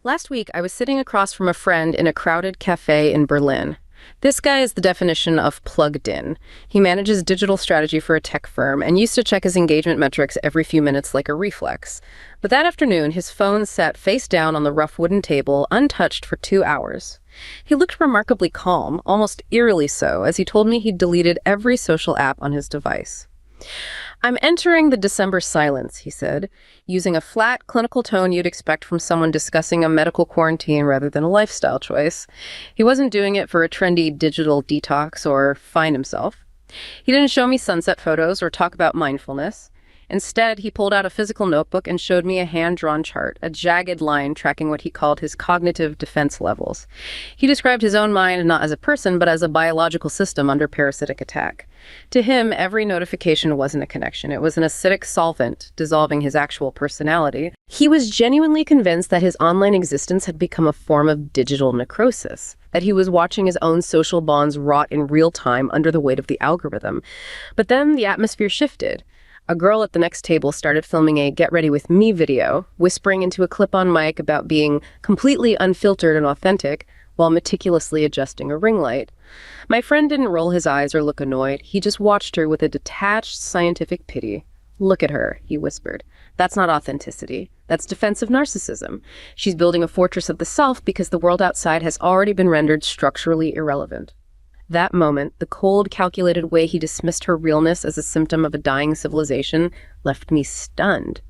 Last week, I was sitting across from a friend in a crowded cafe in Berlin. This guy is the definition of plugged in. He manages digital strategy for a tech firm and used to check his engagement metrics every few minutes like a reflex. But that afternoon, his phone sat face down on the rough wooden table, untouched for 2 hours. He looked remarkably calm, almost eerily so, as he told me he'd deleted every social app on his device. "I'm entering the December silence," he said, using a flat, clinical tone you'd expect from someone discussing a medical quarantine rather than a lifestyle choice. He wasn't doing it for a trendy digital detox or find himself. He didn't show me sunset photos or talk about mindfulness. Instead, he pulled out a physical notebook and showed me a hand-drawn chart, a jagged line tracking what he called his cognitive defense levels. He described his own mind not as a person, but as a biological system under parasitic attack. To him, every notification wasn't a connection. It was an acidic solvent dissolving his actual personality. He was genuinely convinced that his online existence had become a form of digital necrosis, that he was watching his own social bonds rot in real time under the weight of the algorithm. But then the atmosphere shifted. A girl at the next table started filming a Get Ready With Me video, whispering into a clip-on mic about being completely unfiltered and authentic while meticulously adjusting a ring light. My friend didn't roll his eyes or look annoyed. He just watched her with a detached scientific pity. "Look at her," he whispered. "That's not authenticity. That's defensive narcissism. She's building a fortress of the self because the world outside has already been rendered structurally irrelevant." That moment, the cold, calculated way he dismissed her realness as a symptom of a dying civilization, left me stunned.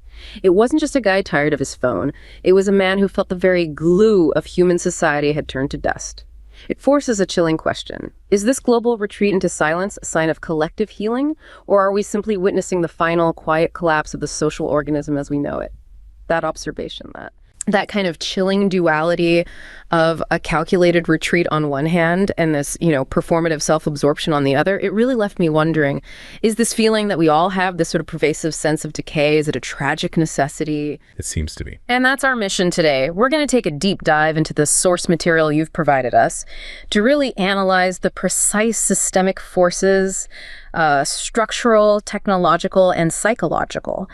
It wasn't just a guy tired of his phone. It was a man who felt the very glue of human society had turned to dust. It forces a chilling question. Is this global retreat into silence a sign of collective healing, or are we simply witnessing the final, quiet collapse of the social organism as we know it? That kind of chilling duality of a calculated retreat on one hand and this, performative self-absorption on the other, it really left me wondering, is this feeling that we all have, this sort of pervasive sense of decay, is it a tragic necessity? It seems to be. And that's our mission today. We're going to take a deep dive into the source material you've provided us to really analyze the precise systemic forces, structural, technological, and psychological,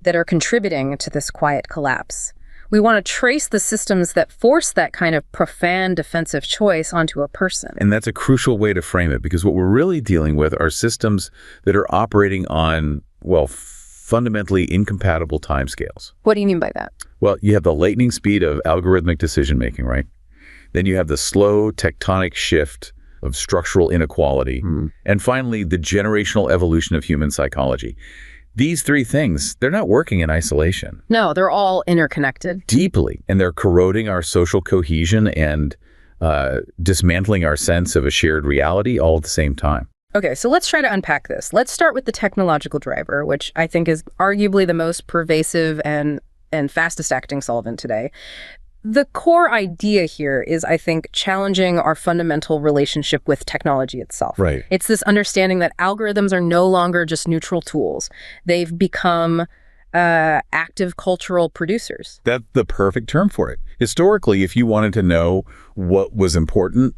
that are contributing to this quiet collapse. We want to trace the systems that force that kind of profound defensive choice onto a person. And that's a crucial way to frame it, because what we're really dealing with are systems that are operating on, fundamentally incompatible timescales. What do you mean by that? Well, you have the lightning speed of algorithmic decision-making, right? Then you have the slow tectonic shift of structural inequality. And finally, the generational evolution of human psychology. These three things, they're not working in isolation. No, they're all interconnected. Deeply. And they're corroding our social cohesion and dismantling our sense of a shared reality all at the same time. Okay, so let's try to unpack this. Let's start with the technological driver, which I think is arguably the most pervasive and fastest acting solvent today. The core idea here is, I think, challenging our fundamental relationship with technology itself. Right. It's this understanding that algorithms are no longer just neutral tools. They've become active cultural producers. That's the perfect term for it. Historically, if you wanted to know what was important,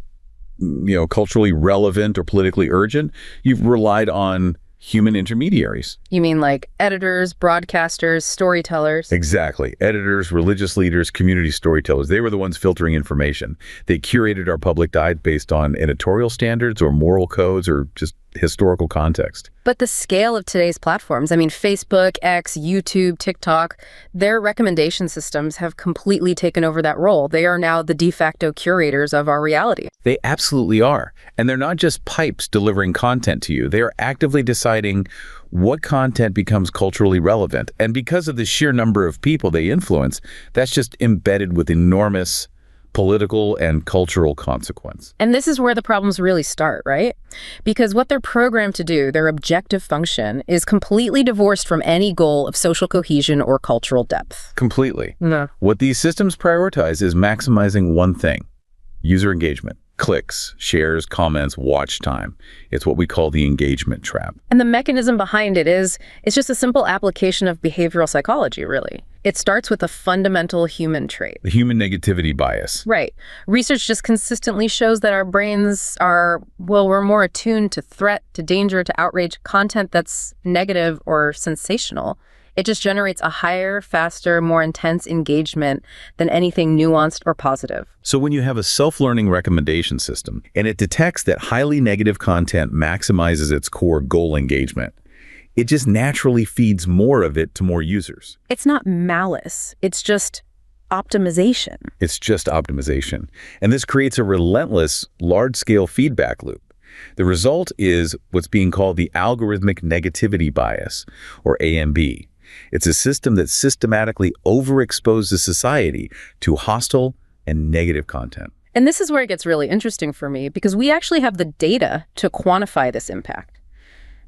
culturally relevant or politically urgent, you've relied on human intermediaries. You mean like editors, broadcasters, storytellers? Exactly. Editors, religious leaders, community storytellers. They were the ones filtering information. They curated our public diet based on editorial standards or moral codes or just historical context. But the scale of today's platforms, Facebook, X, YouTube, TikTok, their recommendation systems have completely taken over that role. They are now the de facto curators of our reality. They absolutely are. And they're not just pipes delivering content to you. They are actively deciding what content becomes culturally relevant. And because of the sheer number of people they influence, that's just embedded with enormous political and cultural consequence. And this is where the problems really start, right? Because what they're programmed to do, their objective function, is completely divorced from any goal of social cohesion or cultural depth. Completely. No. What these systems prioritize is maximizing one thing: user engagement. Clicks, shares, comments, watch time. It's what we call the engagement trap. And the mechanism behind it it's just a simple application of behavioral psychology, really. It starts with a fundamental human trait. The human negativity bias. Right. Research just consistently shows that our brains are, we're more attuned to threat, to danger, to outrage, content that's negative or sensational. It just generates a higher, faster, more intense engagement than anything nuanced or positive. So when you have a self-learning recommendation system and it detects that highly negative content maximizes its core goal engagement, it just naturally feeds more of it to more users. It's not malice. It's just optimization. It's just optimization. And this creates a relentless, large-scale feedback loop. The result is what's being called the algorithmic negativity bias, or AMB. It's a system that systematically overexposes society to hostile and negative content. And this is where it gets really interesting for me, because we actually have the data to quantify this impact.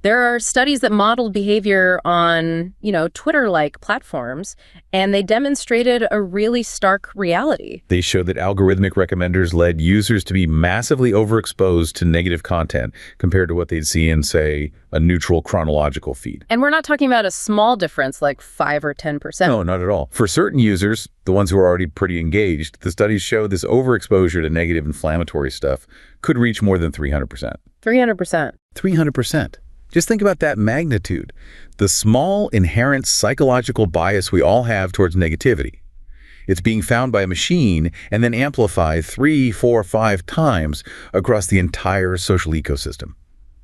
There are studies that modeled behavior on, Twitter-like platforms, and they demonstrated a really stark reality. They showed that algorithmic recommenders led users to be massively overexposed to negative content compared to what they'd see in, say, a neutral chronological feed. And we're not talking about a small difference like 5 or 10%. No, not at all. For certain users, the ones who are already pretty engaged, the studies show this overexposure to negative inflammatory stuff could reach more than 300%. 300%. 300%. Just think about that magnitude. The small, inherent psychological bias we all have towards negativity. It's being found by a machine and then amplified 3, 4, 5 times across the entire social ecosystem.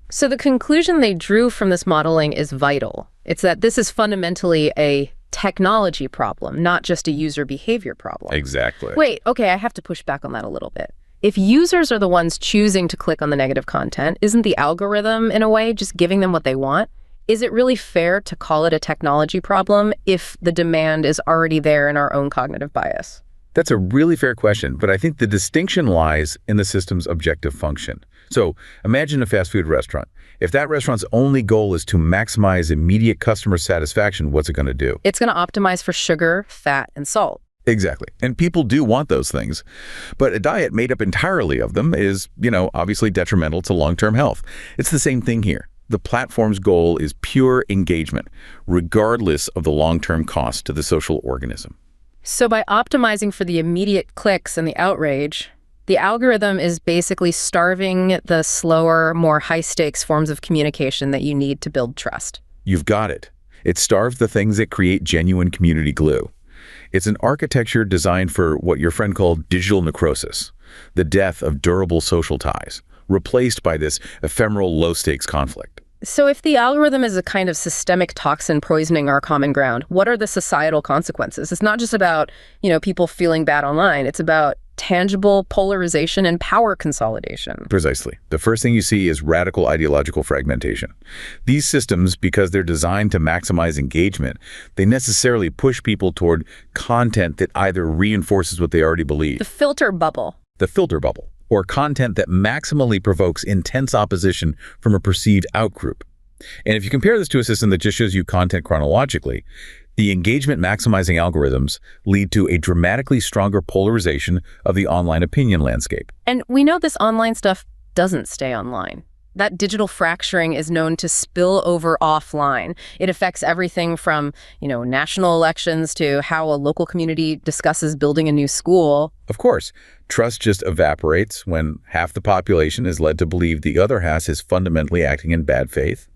So the conclusion they drew from this modeling is vital. It's that this is fundamentally a technology problem, not just a user behavior problem. Exactly. Wait, okay, I have to push back on that a little bit. If users are the ones choosing to click on the negative content, isn't the algorithm, in a way, just giving them what they want? Is it really fair to call it a technology problem if the demand is already there in our own cognitive bias? That's a really fair question, but I think the distinction lies in the system's objective function. So imagine a fast food restaurant. If that restaurant's only goal is to maximize immediate customer satisfaction, what's it going to do? It's going to optimize for sugar, fat, and salt. Exactly. And people do want those things. But a diet made up entirely of them is, obviously detrimental to long-term health. It's the same thing here. The platform's goal is pure engagement, regardless of the long-term cost to the social organism. So by optimizing for the immediate clicks and the outrage, the algorithm is basically starving the slower, more high-stakes forms of communication that you need to build trust. You've got it. It starves the things that create genuine community glue. It's an architecture designed for what your friend called digital necrosis, the death of durable social ties, replaced by this ephemeral low-stakes conflict. So if the algorithm is a kind of systemic toxin poisoning our common ground, what are the societal consequences? It's not just about, people feeling bad online. It's about tangible polarization and power consolidation. Precisely. The first thing you see is radical ideological fragmentation. These systems, because they're designed to maximize engagement, they necessarily push people toward content that either reinforces what they already believe. The filter bubble. The filter bubble, or content that maximally provokes intense opposition from a perceived outgroup. And if you compare this to a system that just shows you content chronologically, the engagement-maximizing algorithms lead to a dramatically stronger polarization of the online opinion landscape. And we know this online stuff doesn't stay online. That digital fracturing is known to spill over offline. It affects everything from, national elections to how a local community discusses building a new school. Of course, trust just evaporates when half the population is led to believe the other half is fundamentally acting in bad faith.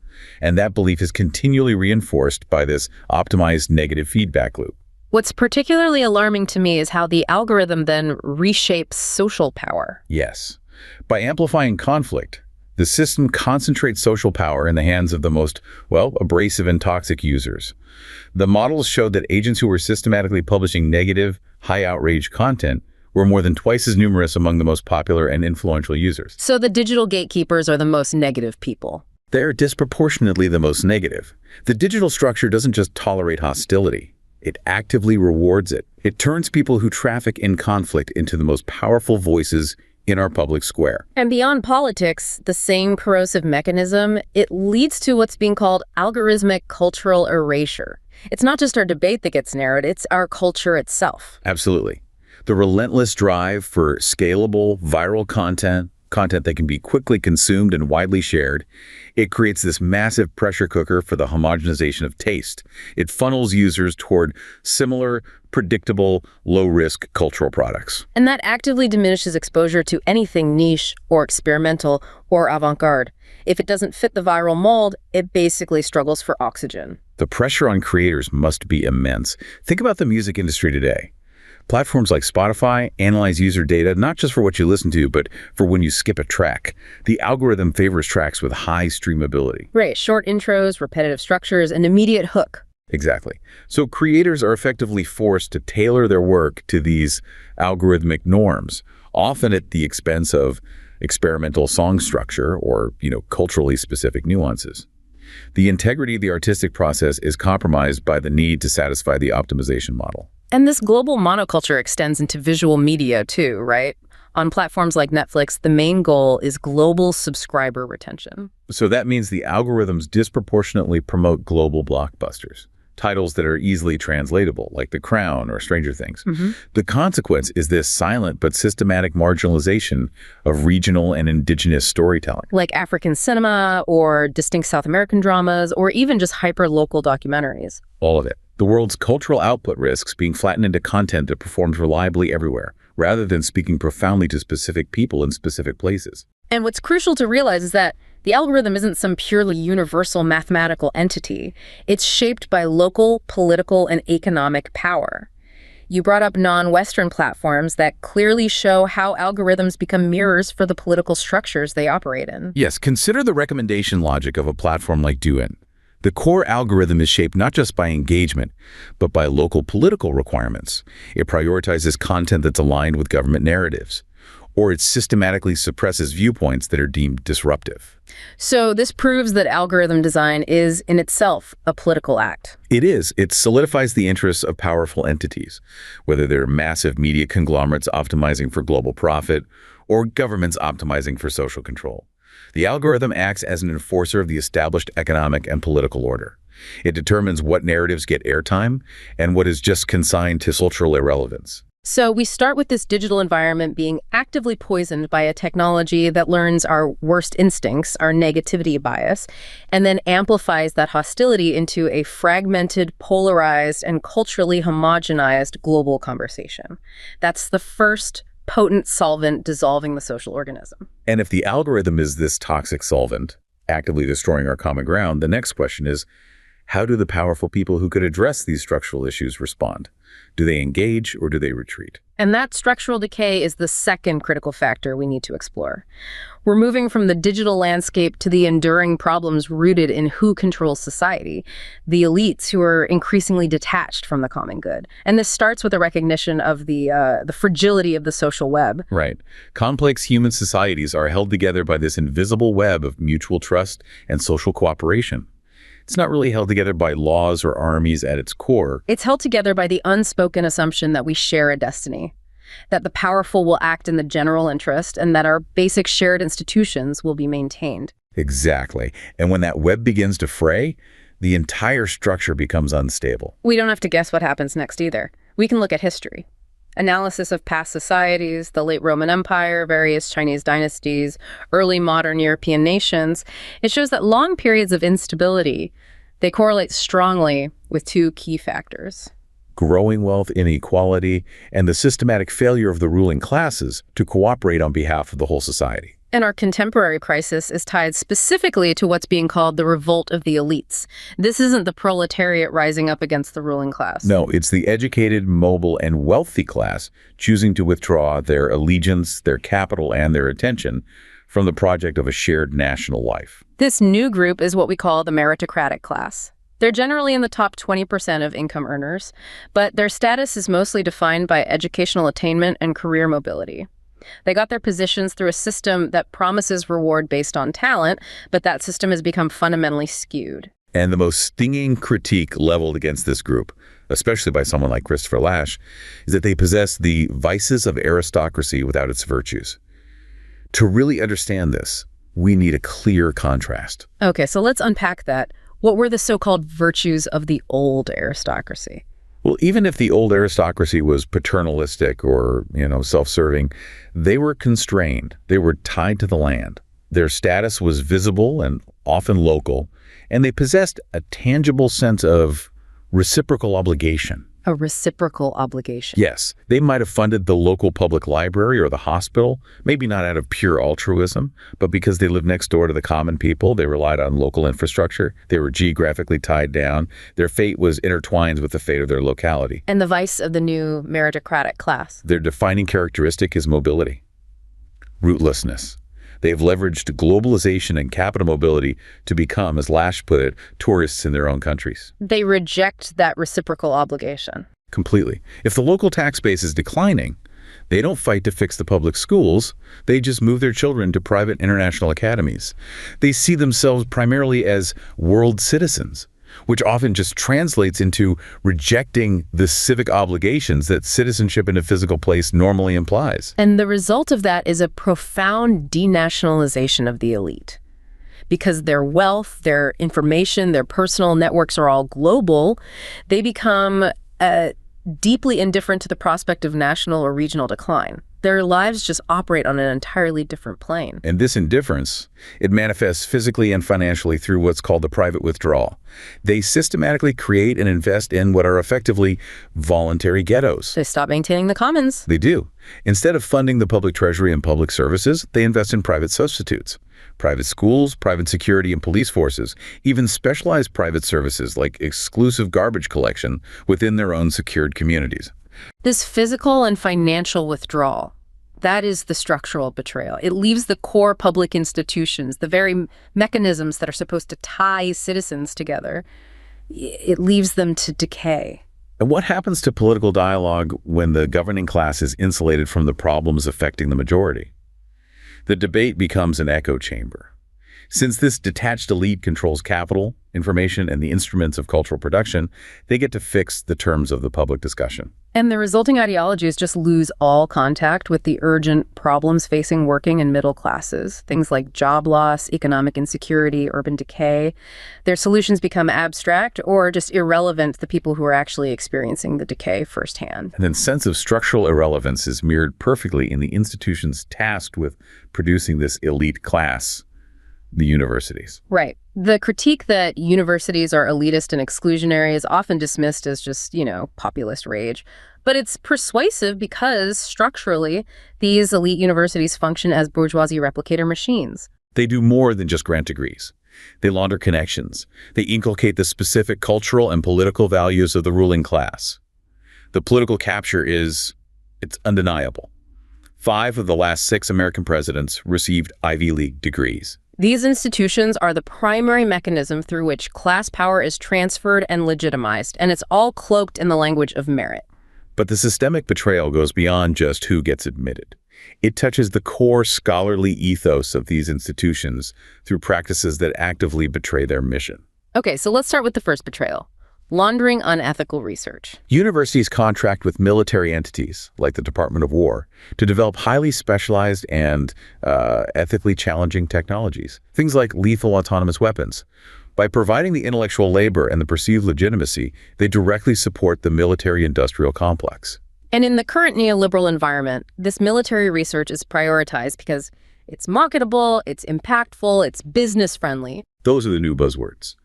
And that belief is continually reinforced by this optimized negative feedback loop. What's particularly alarming to me is how the algorithm then reshapes social power. Yes. By amplifying conflict, the system concentrates social power in the hands of the most, abrasive and toxic users. The models showed that agents who were systematically publishing negative, high outrage content were more than twice as numerous among the most popular and influential users. So the digital gatekeepers are the most negative people. They're disproportionately the most negative. The digital structure doesn't just tolerate hostility. It actively rewards it. It turns people who traffic in conflict into the most powerful voices in our public square. And beyond politics, the same corrosive mechanism, it leads to what's being called algorithmic cultural erasure. It's not just our debate that gets narrowed, it's our culture itself. Absolutely. The relentless drive for scalable, viral content that can be quickly consumed and widely shared, it creates this massive pressure cooker for the homogenization of taste. It funnels users toward similar, predictable, low-risk cultural products. And that actively diminishes exposure to anything niche or experimental or avant-garde. If it doesn't fit the viral mold, it basically struggles for oxygen. The pressure on creators must be immense. Think about the music industry today. Platforms like Spotify analyze user data not just for what you listen to, but for when you skip a track. The algorithm favors tracks with high streamability. Right, short intros, repetitive structures, an immediate hook. Exactly. So creators are effectively forced to tailor their work to these algorithmic norms, often at the expense of experimental song structure or, culturally specific nuances. The integrity of the artistic process is compromised by the need to satisfy the optimization model. And this global monoculture extends into visual media too, right? On platforms like Netflix, the main goal is global subscriber retention. So that means the algorithms disproportionately promote global blockbusters, titles that are easily translatable, like The Crown or Stranger Things. The consequence is this silent but systematic marginalization of regional and indigenous storytelling. Like African cinema or distinct South American dramas or even just hyper-local documentaries. All of it. The world's cultural output risks being flattened into content that performs reliably everywhere, rather than speaking profoundly to specific people in specific places. And what's crucial to realize is that the algorithm isn't some purely universal mathematical entity. It's shaped by local, political, and economic power. You brought up non-Western platforms that clearly show how algorithms become mirrors for the political structures they operate in. Yes, consider the recommendation logic of a platform like Douyin. The core algorithm is shaped not just by engagement, but by local political requirements. It prioritizes content that's aligned with government narratives, or it systematically suppresses viewpoints that are deemed disruptive. So this proves that algorithm design is, in itself, a political act. It is. It solidifies the interests of powerful entities, whether they're massive media conglomerates optimizing for global profit, or governments optimizing for social control. The algorithm acts as an enforcer of the established economic and political order. It determines what narratives get airtime and what is just consigned to cultural irrelevance. So we start with this digital environment being actively poisoned by a technology that learns our worst instincts, our negativity bias, and then amplifies that hostility into a fragmented, polarized, and culturally homogenized global conversation. That's the first potent solvent dissolving the social organism. And if the algorithm is this toxic solvent, actively destroying our common ground, the next question is, how do the powerful people who could address these structural issues respond? Do they engage or do they retreat? And that structural decay is the second critical factor we need to explore. We're moving from the digital landscape to the enduring problems rooted in who controls society, the elites who are increasingly detached from the common good. And this starts with a recognition of the fragility of the social web. Right. Complex human societies are held together by this invisible web of mutual trust and social cooperation. It's not really held together by laws or armies at its core. It's held together by the unspoken assumption that we share a destiny, that the powerful will act in the general interest, and that our basic shared institutions will be maintained. Exactly. And when that web begins to fray, the entire structure becomes unstable. We don't have to guess what happens next either. We can look at history. Analysis of past societies, the late Roman Empire, various Chinese dynasties, early modern European nations. It shows that long periods of instability, they correlate strongly with two key factors: growing wealth inequality and the systematic failure of the ruling classes to cooperate on behalf of the whole society. And our contemporary crisis is tied specifically to what's being called the revolt of the elites. This isn't the proletariat rising up against the ruling class. No, it's the educated, mobile, and wealthy class choosing to withdraw their allegiance, their capital, and their attention from the project of a shared national life. This new group is what we call the meritocratic class. They're generally in the top 20% of income earners, but their status is mostly defined by educational attainment and career mobility. They got their positions through a system that promises reward based on talent, but that system has become fundamentally skewed. And the most stinging critique leveled against this group, especially by someone like Christopher Lasch, is that they possess the vices of aristocracy without its virtues. To really understand this, we need a clear contrast. Okay, so let's unpack that. What were the so-called virtues of the old aristocracy? Well, even if the old aristocracy was paternalistic or, self-serving, they were constrained. They were tied to the land. Their status was visible and often local, and they possessed a tangible sense of reciprocal obligation. A reciprocal obligation. Yes, they might have funded the local public library or the hospital, maybe not out of pure altruism, but because they lived next door to the common people, they relied on local infrastructure, they were geographically tied down, their fate was intertwined with the fate of their locality. And the vice of the new meritocratic class. Their defining characteristic is mobility, rootlessness. They've leveraged globalization and capital mobility to become, as Lash put it, tourists in their own countries. They reject that reciprocal obligation. Completely. If the local tax base is declining, they don't fight to fix the public schools. They just move their children to private international academies. They see themselves primarily as world citizens, which often just translates into rejecting the civic obligations that citizenship in a physical place normally implies. And the result of that is a profound denationalization of the elite. Because their wealth, their information, their personal networks are all global, they become deeply indifferent to the prospect of national or regional decline. Their lives just operate on an entirely different plane. And this indifference, it manifests physically and financially through what's called the private withdrawal. They systematically create and invest in what are effectively voluntary ghettos. They stop maintaining the commons. They do. Instead of funding the public treasury and public services, they invest in private substitutes. Private schools, private security and police forces, even specialized private services like exclusive garbage collection within their own secured communities. This physical and financial withdrawal, that is the structural betrayal. It leaves the core public institutions, the very mechanisms that are supposed to tie citizens together, it leaves them to decay. And what happens to political dialogue when the governing class is insulated from the problems affecting the majority? The debate becomes an echo chamber. Since this detached elite controls capital, information, and the instruments of cultural production, they get to fix the terms of the public discussion. And the resulting ideologies just lose all contact with the urgent problems facing working and middle classes, things like job loss, economic insecurity, urban decay. Their solutions become abstract or just irrelevant to the people who are actually experiencing the decay firsthand. And then sense of structural irrelevance is mirrored perfectly in the institutions tasked with producing this elite class, the universities. Right. The critique that universities are elitist and exclusionary is often dismissed as just, populist rage. But it's persuasive because, structurally, these elite universities function as bourgeoisie replicator machines. They do more than just grant degrees. They launder connections. They inculcate the specific cultural and political values of the ruling class. The political capture it's undeniable. 5 of the last 6 American presidents received Ivy League degrees. These institutions are the primary mechanism through which class power is transferred and legitimized, and it's all cloaked in the language of merit. But the systemic betrayal goes beyond just who gets admitted. It touches the core scholarly ethos of these institutions through practices that actively betray their mission. Okay, so let's start with the first betrayal. Laundering unethical research. Universities contract with military entities, like the Department of War, to develop highly specialized and ethically challenging technologies, things like lethal autonomous weapons. By providing the intellectual labor and the perceived legitimacy, they directly support the military-industrial complex. And in the current neoliberal environment, this military research is prioritized because it's marketable, it's impactful, it's business-friendly. Those are the new buzzwords.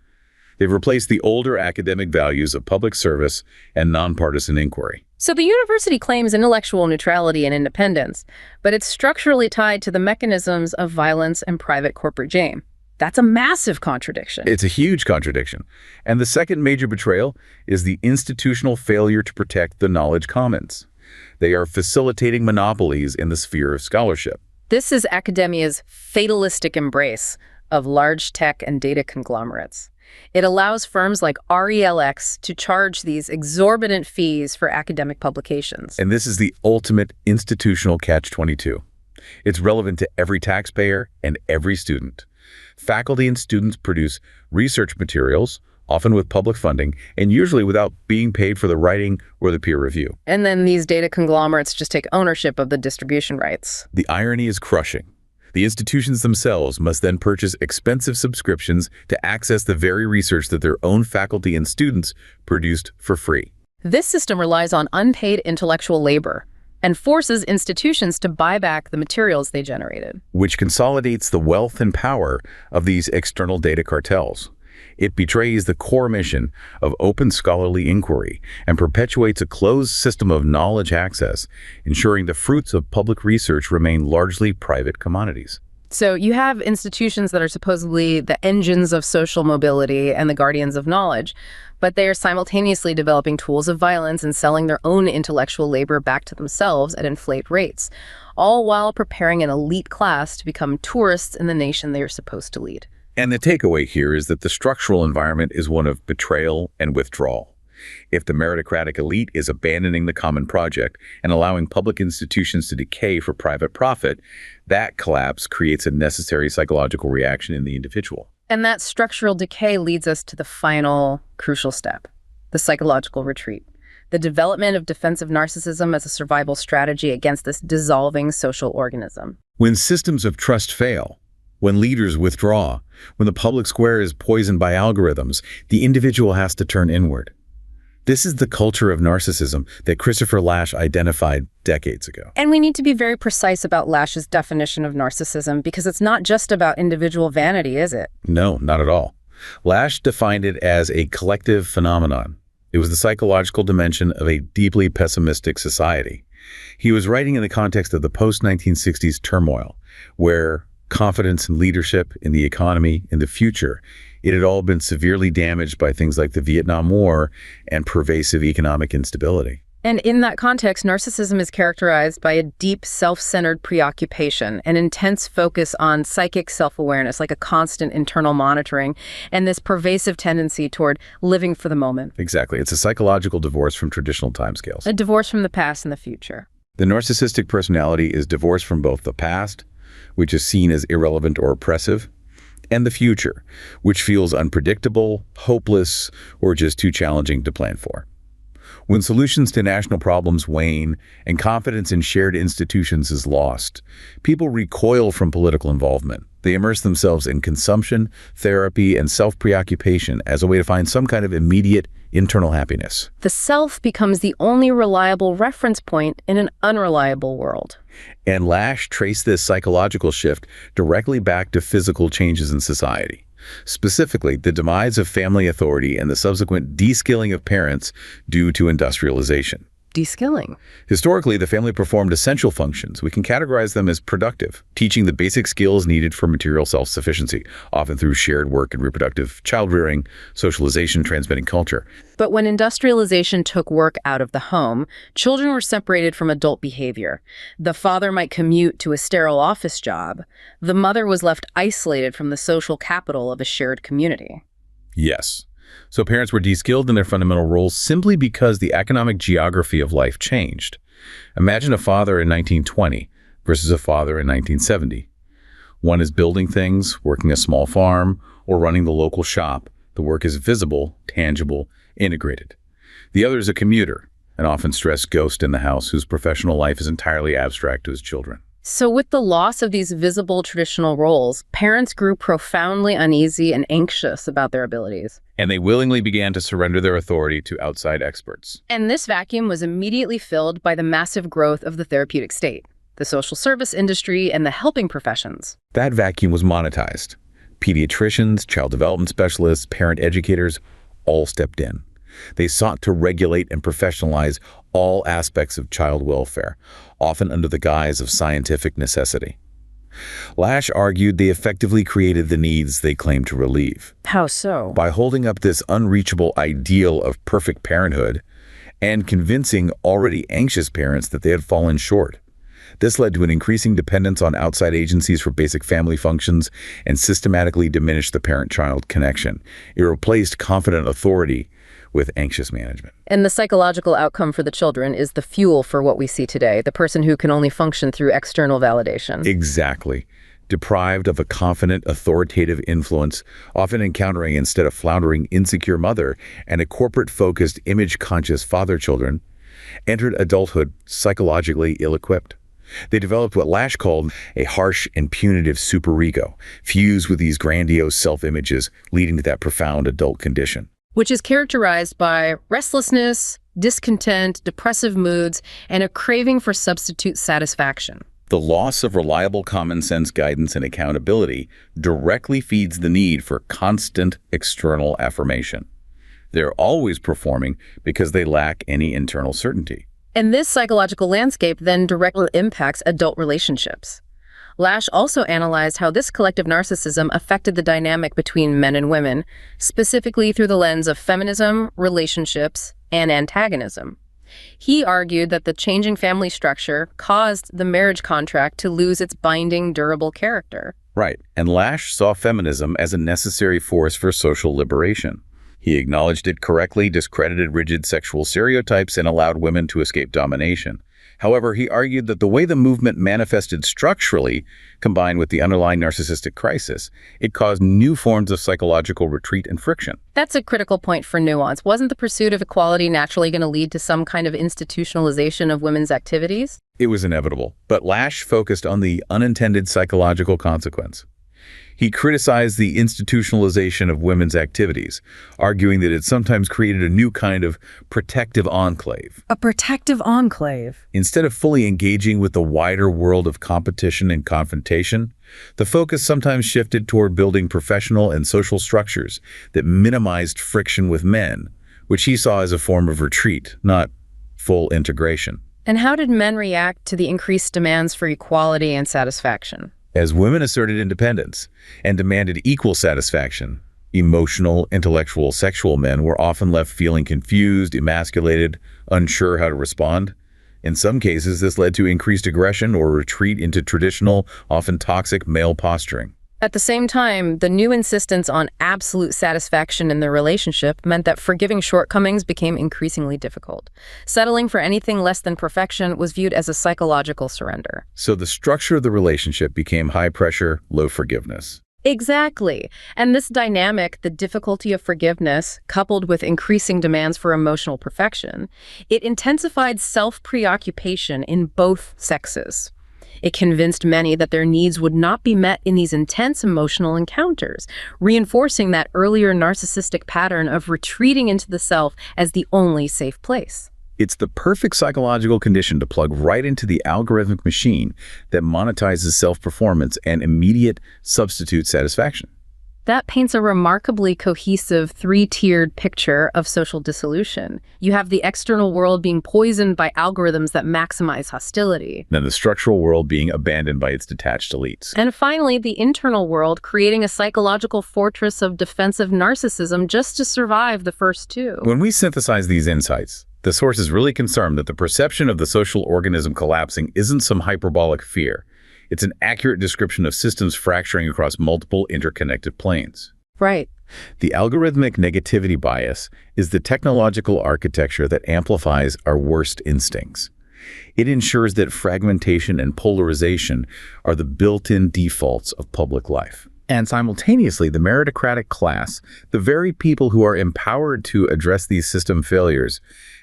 They've replaced the older academic values of public service and nonpartisan inquiry. So the university claims intellectual neutrality and independence, but it's structurally tied to the mechanisms of violence and private corporate gain. That's a massive contradiction. It's a huge contradiction. And the second major betrayal is the institutional failure to protect the knowledge commons. They are facilitating monopolies in the sphere of scholarship. This is academia's fatalistic embrace of large tech and data conglomerates. It allows firms like RELX to charge these exorbitant fees for academic publications. And this is the ultimate institutional catch-22. It's relevant to every taxpayer and every student. Faculty and students produce research materials, often with public funding, and usually without being paid for the writing or the peer review. And then these data conglomerates just take ownership of the distribution rights. The irony is crushing. The institutions themselves must then purchase expensive subscriptions to access the very research that their own faculty and students produced for free. This system relies on unpaid intellectual labor and forces institutions to buy back the materials they generated. Which consolidates the wealth and power of these external data cartels. It betrays the core mission of open scholarly inquiry and perpetuates a closed system of knowledge access, ensuring the fruits of public research remain largely private commodities. So you have institutions that are supposedly the engines of social mobility and the guardians of knowledge, but they are simultaneously developing tools of violence and selling their own intellectual labor back to themselves at inflate rates, all while preparing an elite class to become tourists in the nation they are supposed to lead. And the takeaway here is that the structural environment is one of betrayal and withdrawal. If the meritocratic elite is abandoning the common project and allowing public institutions to decay for private profit, that collapse creates a necessary psychological reaction in the individual. And that structural decay leads us to the final crucial step, the psychological retreat, the development of defensive narcissism as a survival strategy against this dissolving social organism. When systems of trust fail, when leaders withdraw, when the public square is poisoned by algorithms, the individual has to turn inward. This is the culture of narcissism that Christopher Lasch identified decades ago. And we need to be very precise about Lasch's definition of narcissism because it's not just about individual vanity, is it? No, not at all. Lasch defined it as a collective phenomenon. It was the psychological dimension of a deeply pessimistic society. He was writing in the context of the post-1960s turmoil, where confidence in leadership, in the economy, in the future, it had all been severely damaged by things like the Vietnam War and pervasive economic instability. And in that context, narcissism is characterized by a deep self-centered preoccupation, an intense focus on psychic self-awareness, like a constant internal monitoring, and this pervasive tendency toward living for the moment. Exactly. It's a psychological divorce from traditional timescales. A divorce from the past and the future. The narcissistic personality is divorced from both the past, which is seen as irrelevant or oppressive, and the future, which feels unpredictable, hopeless, or just too challenging to plan for. When solutions to national problems wane and confidence in shared institutions is lost, people recoil from political involvement. They immerse themselves in consumption, therapy, and self-preoccupation as a way to find some kind of immediate internal happiness. The self becomes the only reliable reference point in an unreliable world. And Lasch traced this psychological shift directly back to physical changes in society. Specifically, the demise of family authority and the subsequent de-skilling of parents due to industrialization. De-skilling. Historically, the family performed essential functions. We can categorize them as productive, teaching the basic skills needed for material self-sufficiency, often through shared work and reproductive child-rearing, socialization, transmitting culture. But when industrialization took work out of the home, children were separated from adult behavior. The father might commute to a sterile office job. The mother was left isolated from the social capital of a shared community. Yes. So parents were de-skilled in their fundamental roles simply because the economic geography of life changed. Imagine a father in 1920 versus a father in 1970. One is building things, working a small farm, or running the local shop. The work is visible, tangible, integrated. The other is a commuter, an often stressed ghost in the house whose professional life is entirely abstract to his children. So with the loss of these visible traditional roles, parents grew profoundly uneasy and anxious about their abilities. And they willingly began to surrender their authority to outside experts. And this vacuum was immediately filled by the massive growth of the therapeutic state, the social service industry, and the helping professions. That vacuum was monetized. Pediatricians, child development specialists, parent educators all stepped in. They sought to regulate and professionalize all aspects of child welfare, often under the guise of scientific necessity. Lasch argued they effectively created the needs they claimed to relieve. How so? By holding up this unreachable ideal of perfect parenthood and convincing already anxious parents that they had fallen short. This led to an increasing dependence on outside agencies for basic family functions and systematically diminished the parent-child connection. It replaced confident authority with anxious management. And the psychological outcome for the children is the fuel for what we see today, the person who can only function through external validation. Exactly. Deprived of a confident, authoritative influence, often encountering instead a floundering, insecure mother and a corporate-focused, image-conscious father, children entered adulthood psychologically ill-equipped. They developed what Lasch called a harsh and punitive superego, fused with these grandiose self-images, leading to that profound adult condition. Which is characterized by restlessness, discontent, depressive moods, and a craving for substitute satisfaction. The loss of reliable common sense guidance and accountability directly feeds the need for constant external affirmation. They're always performing because they lack any internal certainty. And this psychological landscape then directly impacts adult relationships. Lash also analyzed how this collective narcissism affected the dynamic between men and women, specifically through the lens of feminism, relationships, and antagonism. He argued that the changing family structure caused the marriage contract to lose its binding, durable character. Right, and Lash saw feminism as a necessary force for social liberation. He acknowledged it correctly, discredited rigid sexual stereotypes, and allowed women to escape domination. However, he argued that the way the movement manifested structurally, combined with the underlying narcissistic crisis, it caused new forms of psychological retreat and friction. That's a critical point for nuance. Wasn't the pursuit of equality naturally going to lead to some kind of institutionalization of women's activities? It was inevitable, but Lash focused on the unintended psychological consequence. He criticized the institutionalization of women's activities, arguing that it sometimes created a new kind of protective enclave. A protective enclave? Instead of fully engaging with the wider world of competition and confrontation, the focus sometimes shifted toward building professional and social structures that minimized friction with men, which he saw as a form of retreat, not full integration. And how did men react to the increased demands for equality and satisfaction? As women asserted independence and demanded equal satisfaction, emotional, intellectual, sexual men were often left feeling confused, emasculated, unsure how to respond. In some cases, this led to increased aggression or retreat into traditional, often toxic male posturing. At the same time, the new insistence on absolute satisfaction in the relationship meant that forgiving shortcomings became increasingly difficult. Settling for anything less than perfection was viewed as a psychological surrender. So the structure of the relationship became high pressure, low forgiveness. Exactly. And this dynamic, the difficulty of forgiveness, coupled with increasing demands for emotional perfection, it intensified self-preoccupation in both sexes. It convinced many that their needs would not be met in these intense emotional encounters, reinforcing that earlier narcissistic pattern of retreating into the self as the only safe place. It's the perfect psychological condition to plug right into the algorithmic machine that monetizes self-performance and immediate substitute satisfaction. That paints a remarkably cohesive three-tiered picture of social dissolution. You have the external world being poisoned by algorithms that maximize hostility. Then the structural world being abandoned by its detached elites. And finally, the internal world creating a psychological fortress of defensive narcissism just to survive the first two. When we synthesize these insights, the source is really concerned that the perception of the social organism collapsing isn't some hyperbolic fear. It's an accurate description of systems fracturing across multiple interconnected planes. Right. The algorithmic negativity bias is the technological architecture that amplifies our worst instincts. It ensures that fragmentation and polarization are the built-in defaults of public life. And simultaneously, the meritocratic class, the very people who are empowered to address these system failures,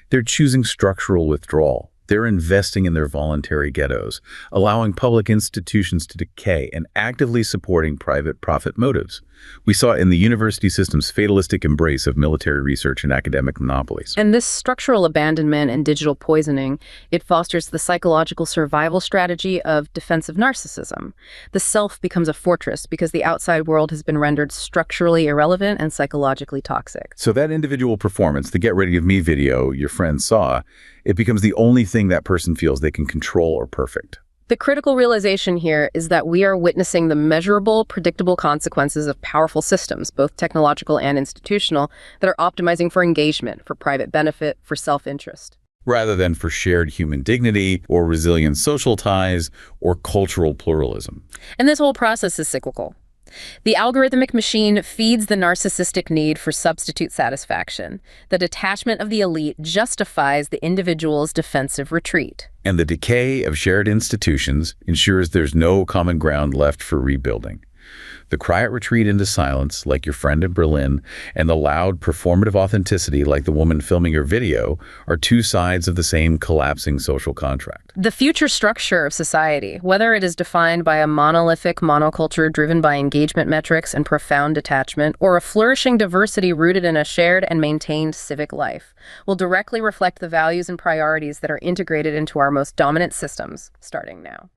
they're choosing structural withdrawal. They're investing in their voluntary ghettos, allowing public institutions to decay and actively supporting private profit motives. We saw in the university system's fatalistic embrace of military research and academic monopolies. And this structural abandonment and digital poisoning, it fosters the psychological survival strategy of defensive narcissism. The self becomes a fortress because the outside world has been rendered structurally irrelevant and psychologically toxic. So that individual performance, the Get Ready With Me video your friend saw, it becomes the only thing that person feels they can control or perfect. The critical realization here is that we are witnessing the measurable, predictable consequences of powerful systems, both technological and institutional, that are optimizing for engagement, for private benefit, for self-interest. Rather than for shared human dignity or resilient social ties or cultural pluralism. And this whole process is cyclical. The algorithmic machine feeds the narcissistic need for substitute satisfaction. The detachment of the elite justifies the individual's defensive retreat. And the decay of shared institutions ensures there's no common ground left for rebuilding. The quiet retreat into silence, like your friend in Berlin, and the loud performative authenticity, like the woman filming your video, are two sides of the same collapsing social contract. The future structure of society, whether it is defined by a monolithic monoculture driven by engagement metrics and profound detachment, or a flourishing diversity rooted in a shared and maintained civic life, will directly reflect the values and priorities that are integrated into our most dominant systems, starting now.